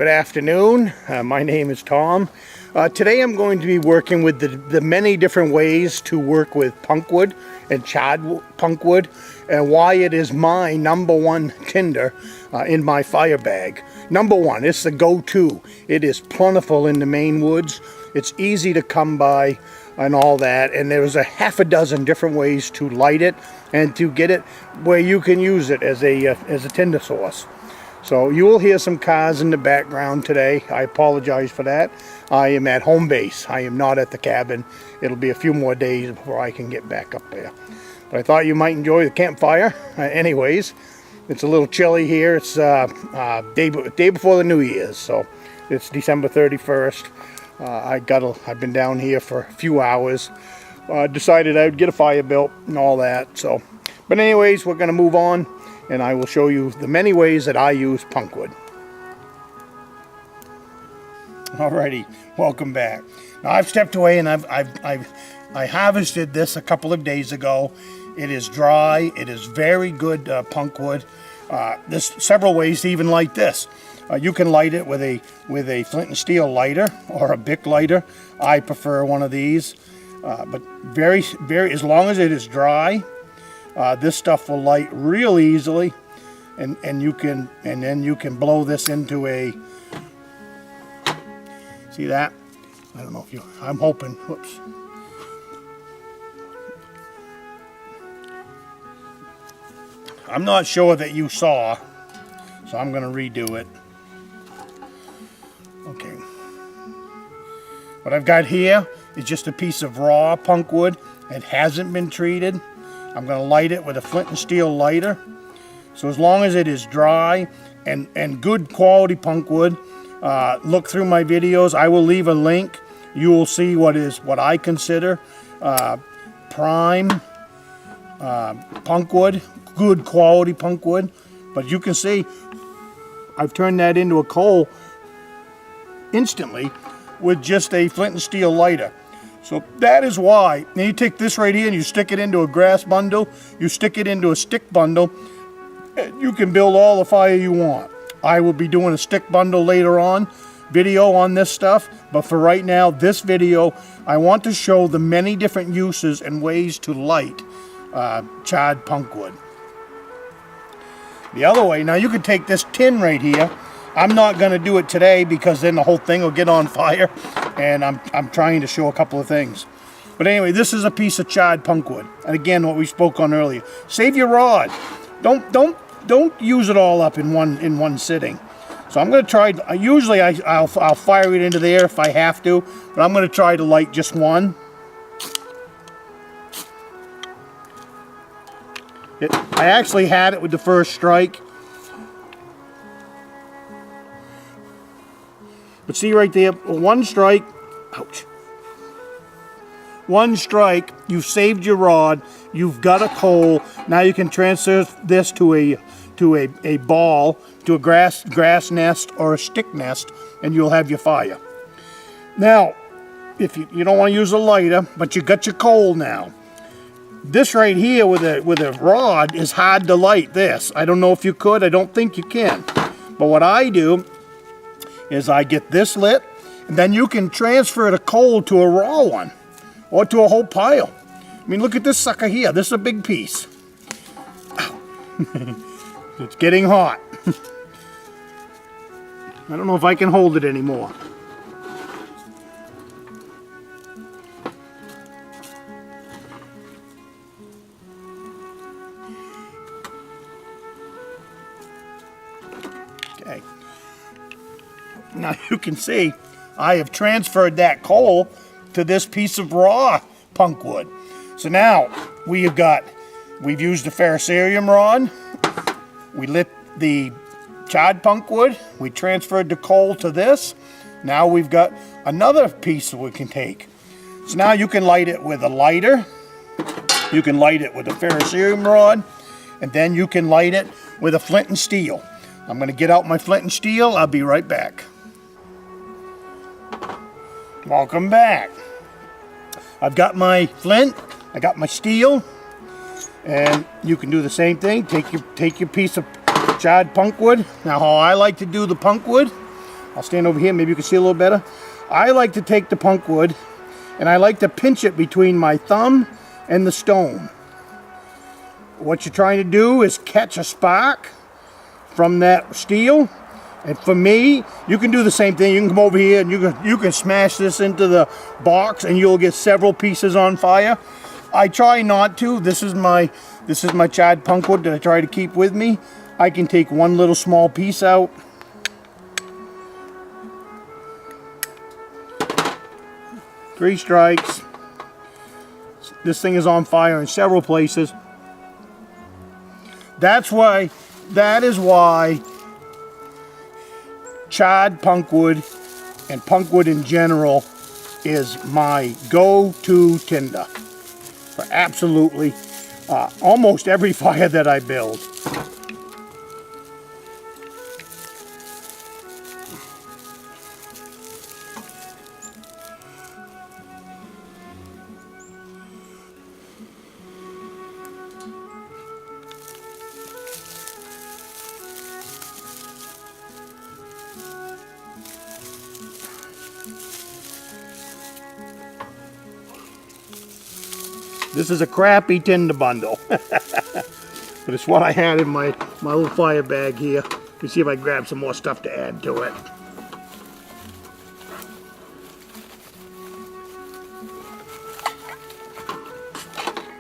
Good afternoon. My name is Tom. Today I'm going to be working with the many different ways to work with punkwood and charred punkwood, and why it is my #1 tinder in my fire bag. #1, it's the go-to. It is plentiful in the Maine woods. It's easy to come by and all that, and there's a half a dozen different ways to light it and to get it where you can use it as a tinder source. So you will hear some cars in the background today. I apologize for that. I am at home base. I am not at the cabin. It'll be a few more days before I can get back up there. But I thought you might enjoy the campfire. Anyways, it's a little chilly here. It's day before the New Year's, so it's December 31st. I've been down here for a few hours. Decided I would get a fire built and all that. So, but anyways, we're gonna move on, and I will show you the many ways that I use punkwood. Alrighty, welcome back. Now I've stepped away and I harvested this a couple of days ago. It is dry. It is very good punkwood. There's several ways to even light this. You can light it with a flint and steel lighter or a Bic lighter. I prefer one of these, but very as long as it is dry, this stuff will light real easily, and then you can blow this into a. See that? I don't know if you. I'm hoping. Whoops. I'm not sure that you saw, so I'm going to redo it. Okay. What I've got here is just a piece of raw punkwood. It hasn't been treated. I'm going to light it with a flint and steel lighter. So as long as it is dry and good quality punkwood, look through my videos. I will leave a link. You will see what I consider prime punkwood, good quality punkwood. But you can see I've turned that into a coal instantly with just a flint and steel lighter. So that is why. Now you take this right here and you stick it into a grass bundle, you stick it into a stick bundle, and you can build all the fire you want. I will be doing a stick bundle later on, video on this stuff, but for right now, this video, I want to show the many different uses and ways to light charred punkwood. The other way, now you could take this tin right here. I'm not going to do it today because then the whole thing will get on fire, and I'm trying to show a couple of things. But anyway, this is a piece of charred punkwood, and again, what we spoke on earlier. Save your rod. Don't use it all up in one sitting. So I'm going to try. Usually I'll fire it into there if I have to, but I'm going to try to light just one. I actually had it with the first strike. But see right there, one strike, ouch. One strike, you've saved your rod, you've got a coal. Now you can transfer this to a ball, to a grass nest or a stick nest, and you'll have your fire. Now, if you don't want to use a lighter, but you got your coal now. This right here with a rod is hard to light this. I don't know if you could, I don't think you can. But what I do is I get this lit, and then you can transfer the coal to a raw one, or to a whole pile. I mean, look at this sucker here. This is a big piece. It's getting hot. I don't know if I can hold it anymore. Okay. Now you can see I have transferred that coal to this piece of raw punkwood. So now we've used the ferrocerium rod, we lit the charred punkwood, we transferred the coal to this. Now we've got another piece that we can take. So now you can light it with a lighter, you can light it with a ferrocerium rod, and then you can light it with a flint and steel. I'm going to get out my flint and steel. I'll be right back. Welcome back. I've got my flint, I got my steel, and you can do the same thing. Take your piece of charred punkwood. Now how I like to do the punkwood, I'll stand over here, maybe you can see a little better. I like to take the punk wood and I like to pinch it between my thumb and the stone. What you're trying to do is catch a spark from that steel. And for me, you can do the same thing. You can come over here and you can smash this into the box and you'll get several pieces on fire. I try not to. This is my charred punk wood that I try to keep with me. I can take one little small piece out. Three strikes. This thing is on fire in several places. That is why charred punk wood and punk wood in general is my go-to tinder for absolutely almost every fire that I build. This is a crappy tinder bundle, but it's what I had in my little fire bag here. Let me see if I grab some more stuff to add to it.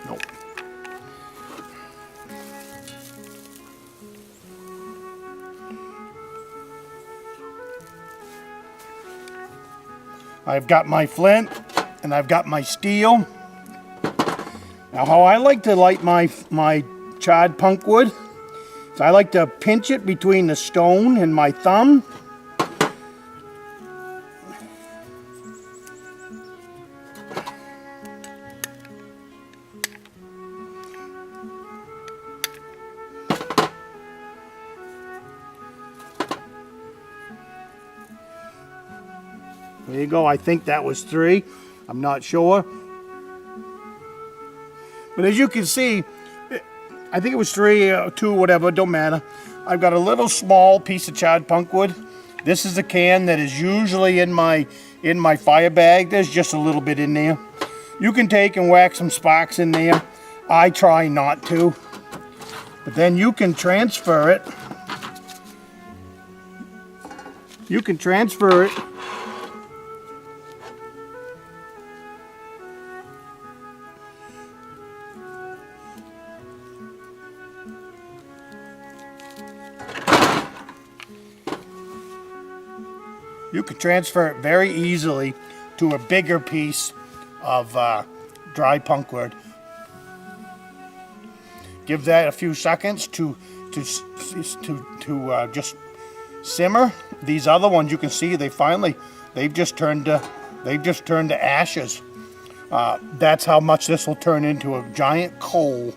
Nope. I've got my flint and I've got my steel. Now how I like to light my charred punk wood is I like to pinch it between the stone and my thumb. There you go. I think that was 3. I'm not sure. But as you can see, I think it was 3 or 2, whatever, don't matter. I've got a little small piece of charred punk wood. This is a can that is usually in my fire bag. There's just a little bit in there. You can take and whack some sparks in there. I try not to. But then you can transfer it. You can transfer it very easily to a bigger piece of dry punk wood. Give that a few seconds to just simmer. These other ones, you can see they've just turned to ashes. That's how much this will turn into a giant coal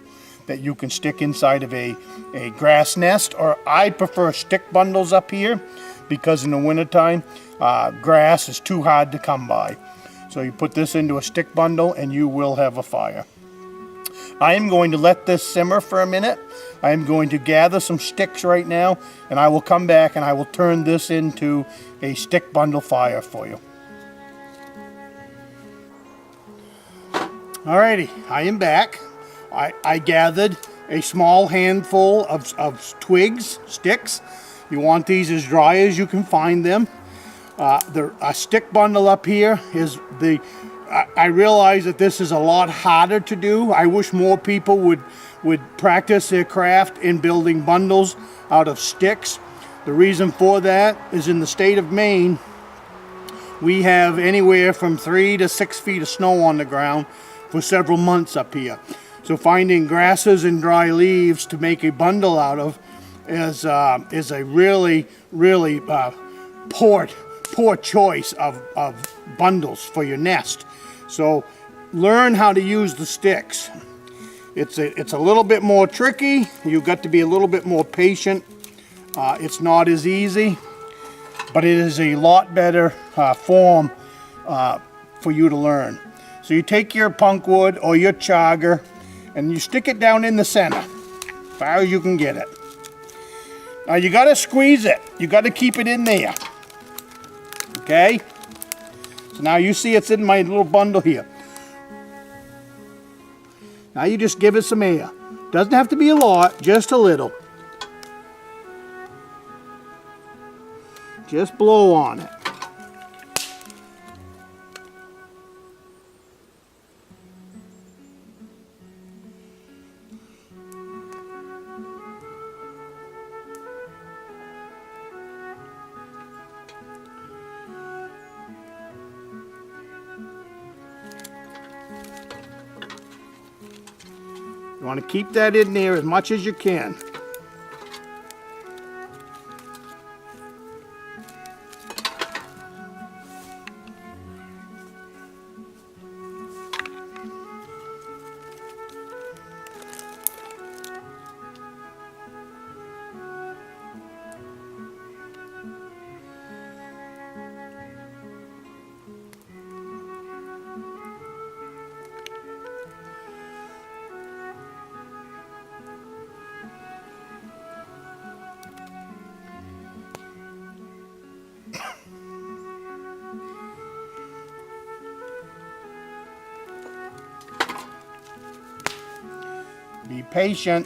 that you can stick inside of a grass nest, or I prefer stick bundles up here because in the wintertime grass is too hard to come by. So you put this into a stick bundle and you will have a fire. I am going to let this simmer for a minute. I am going to gather some sticks right now and I will come back and I will turn this into a stick bundle fire for you. Alrighty, I am back. I gathered a small handful of twigs, sticks. You want these as dry as you can find them. A stick bundle up here is I realize that this is a lot harder to do. I wish more people would practice their craft in building bundles out of sticks. The reason for that is in the state of Maine, we have anywhere from 3 to 6 feet of snow on the ground for several months up here. So finding grasses and dry leaves to make a bundle out of is a really poor choice of bundles for your nest. So learn how to use the sticks. It's a little bit more tricky. You've got to be a little bit more patient. It's not as easy, but it is a lot better form for you to learn. So you take your punk wood or your chaga and you stick it down in the center, as far as you can get it. Now you got to squeeze it. You got to keep it in there. Okay? So now you see it's in my little bundle here. Now you just give it some air. Doesn't have to be a lot, just a little. Just blow on it. You want to keep that in there as much as you can. Be patient.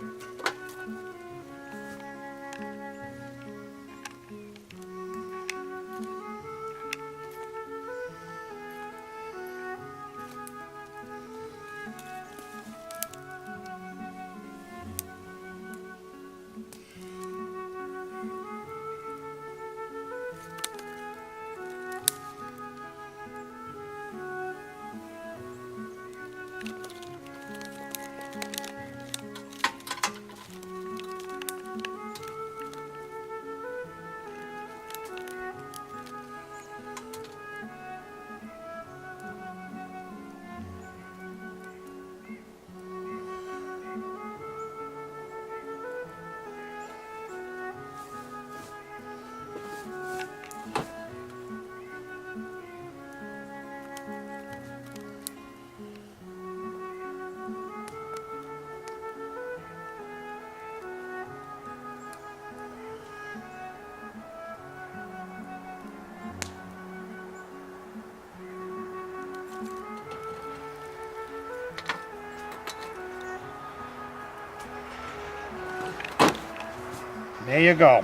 There you go.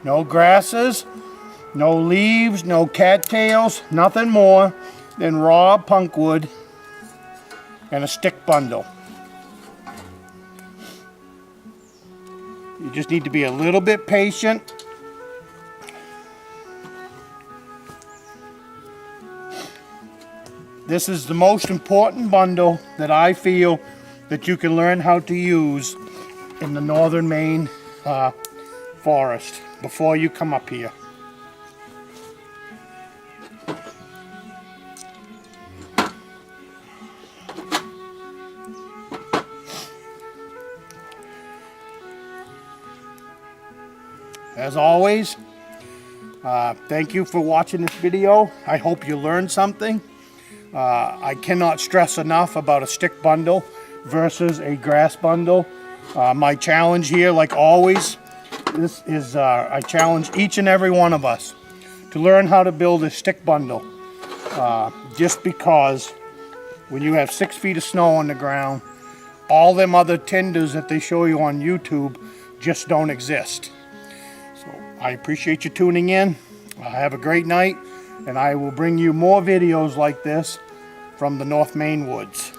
No grasses, no leaves, no cattails, nothing more than raw punkwood and a stick bundle. You just need to be a little bit patient. This is the most important bundle that I feel that you can learn how to use in the northern Maine forest before you come up here. As always, thank you for watching this video. I hope you learned something. I cannot stress enough about a stick bundle versus a grass bundle. My challenge here, like always, this is I challenge each and every one of us to learn how to build a stick bundle. Just because when you have 6 feet of snow on the ground, all them other tinders that they show you on YouTube just don't exist. So I appreciate you tuning in. Have a great night, and I will bring you more videos like this from the North Maine woods.